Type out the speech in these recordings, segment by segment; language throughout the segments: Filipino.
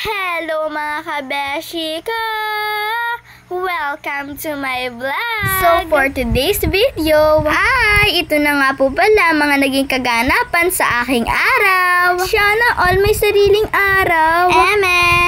Hello mga kabeshi ka! Welcome to my vlog! So for today's video, ito na nga po pala mga naging kaganapan sa aking araw. Sana all may sariling araw.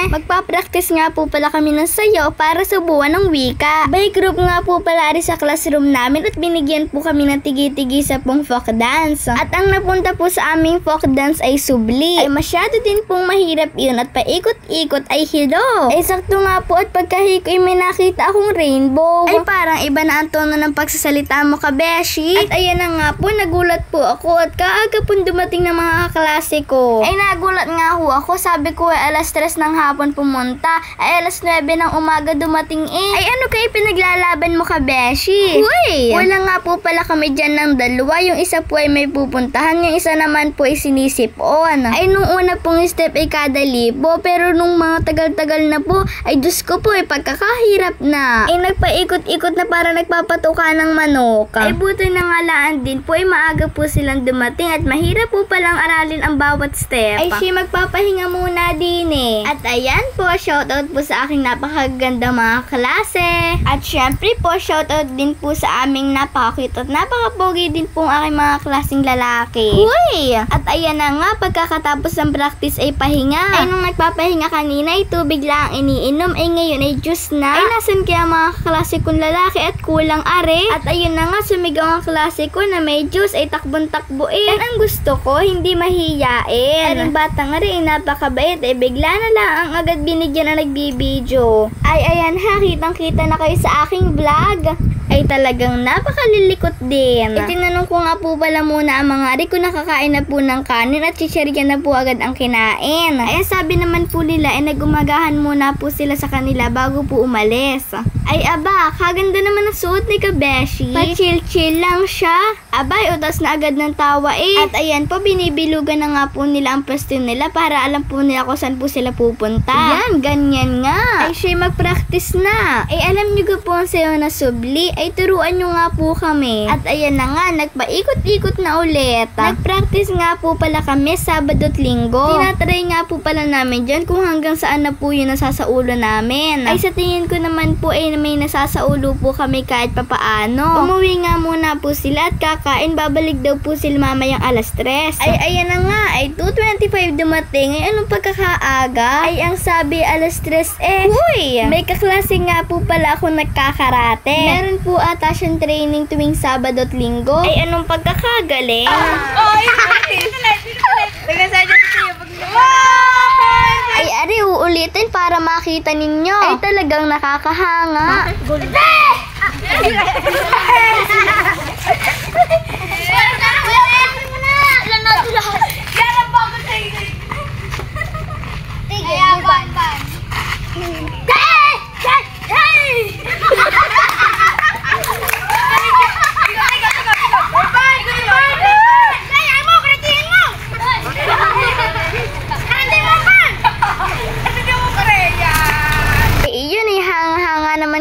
Magpa-practice nga po pala kami ng sayaw para sa buwan ng wika. By group nga po pala rin sa classroom namin at binigyan po kami ng tigi-tigi sa pong folk dance. At ang napunta po sa aming folk dance ay subli. Ay masyado din pong mahirap yun at paikot-ikot ay hilo. Ay sakto nga po at pagkahiko ay may nakita akong rainbow. Ay parang iba na ang tono ng pagsasalita mo kabeshi. At ayan na nga po, nagulat po ako at kaaga po dumating ng mga kaklase ko. Ay nagulat nga ho ako, sabi ko ay alas 3 ng hapon pumunta. Ay alas 9 ng umaga dumating eh. Ay ano kayo pinaglalaban mo kabeshi? Uy! Wala nga po pala kami dyan ng dalawa. Yung isa po ay may pupuntahan, yung isa naman po ay sinisip-on. Ay nung una pong step ay kada libo, pero nung mga tagal-tagal na po, ay Diyos ko po ay pagkakahirap na. Ay nagpaikot-ikot na para nagpapatuka ng manok. Ay buti na nga laan din po ay maaga po silang dumating at mahirap po palang aralin ang bawat step. Ay siya magpapahinga muna din eh. At ayan po, shoutout po sa aking napakaganda mga klase. At syempre po, shoutout din po sa aming napakakit at napakapogi din po ang aking mga klaseng lalaki. Uy! At ayan na nga, pagkakatapos ng practice ay pahinga. Ay nung nagpapahinga kanina ay tubig lang iniinom. Ay ngayon ay juice na. Ay nasan kaya mga klase kong lalaki at kulang are? At ayun na nga, sumigaw ang klase ko na may juice ay takbon-takbo eh. At ang gusto ko, hindi mahiyain. At ang bata nga rin, napakabait eh. Bigla na lang ang agad binigyan na nagbibideo. Ay ayan ha, kitang-kita na kayo sa aking vlog. Ay talagang napakalilikot din. Itinanong ko nga po pala muna ang mga ari kung nakakain na po ng kanin at chichirya na po agad ang kinain. Ay sabi naman po nila ay nagumagahan muna po sila sa kanila bago po umalis. Ay aba, kaganda naman ang suot ni kabeshi. Pa-chill-chill lang siya. Abay, utas na agad ng tawa eh. At ayan po, binibilugan na nga po nila ang pwesto nila para alam po nila kung saan po sila pupunta. Yan, ganyan nga. Ay siya mag-practice na. Ay alam nyo ko po ang sayo na subli. Ay turuan nyo nga po kami. At ayan na nga, nagpaikot-ikot na ulit. Nag-practice nga po pala kami Sabado at Linggo. Tinatry nga po pala namin dyan kung hanggang saan na po yun nasasaulo namin. Ay sa tingin ko naman po ay may nasasaulo po kami kahit papaano. Umuwi nga muna po sila at kakain. Babalik daw po sila mamayang alas 3. Ay ayan na nga, ay 2:25 dumating. Ay anong pagkakaaga? Ay ang sabi alas 3 eh. Uy! May kaklase nga po pala ako nagkakarate. Meron po ata siyang training tuwing Sabado at Linggo. Ay anong pagkakagaling? Ay ari, uulitin para makita ninyo. Ay talagang nakakahanga.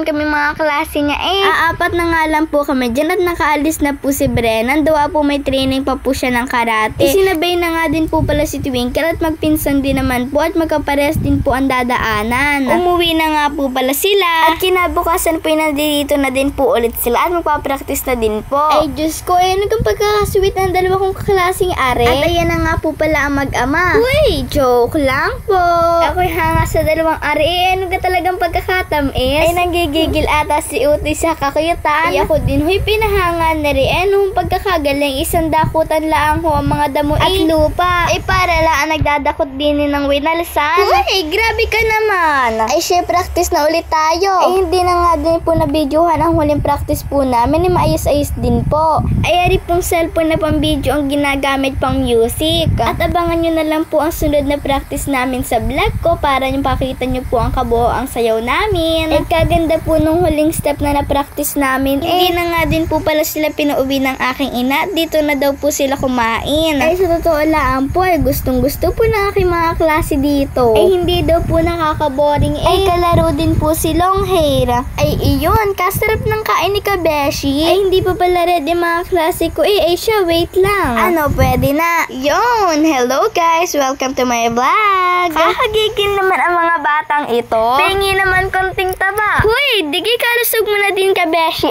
Kami mga klase niya eh. Apat na nga lang po kami dyan at nakaalis na po si Brennan. Dawa po may training pa po siya ng karate. Sinabay na nga din po pala si Twinkle at magpinsan din naman po at magkapares din po ang dadaanan. Umuwi na nga po pala sila at kinabukasan po nandito na din po ulit sila at magpapractice na din po. Ay Diyos ko, ayun ang pagkakasweet ng dalawa kong kaklaseng are. At ayan na nga po pala ang mag-ama. Uy, joke lang po. Ako'y hanga sa dalawang are. Ano ka talagang pagkakatamis? Ay nanggigigil ata si Uti sa kakuyutan. Ay ako din huy pinahanga na rin. Nung pagkakagaling isang dakutan lang ho ang mga damo at lupa. Ay para lang nagdadakot din ng winalsan. Uy, grabe ka naman. Ay siya practice na ulit tayo. Ay hindi na nga din po na videohan ang huling practice po namin. Ay maayos-ayos din po. Ay ari pong cellphone na pang video ang ginagamit pang music. At abangan nyo na lang po ang sunod na practice namin sa vlog ko para nyo pakita nyo po ang kabuoang sayaw namin. Ay kaganda po nung huling step na na-practice namin. Hindi na nga din po pala sila pinauwi ng aking ina. Dito na daw po sila kumain. Ay sa totoo lang po ay gustong-gusto po ng aking mga klase dito. Ay hindi daw po nakaka-boring eh. Ay kalaro din po si Longhair. Ay iyon, kasarap ng kain ni Kabeshi. Ay hindi pa pala ready mga klase ko eh. Ay siya, wait lang. Ano, pwede na. Yun, hello guys, welcome to my vlog. Kakagigil naman ang mga batang ito? Pengi naman konting taba. Huy, digi kalusog mo na din Kabeshi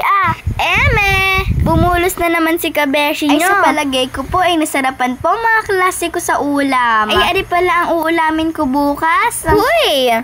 Eme! Bumulos na naman si Kabeshi nyo. Ay sa palagay ko po ay nasarapan po mga klase ko sa ulam. Ay ari pala ang uulamin ko bukas. Huy!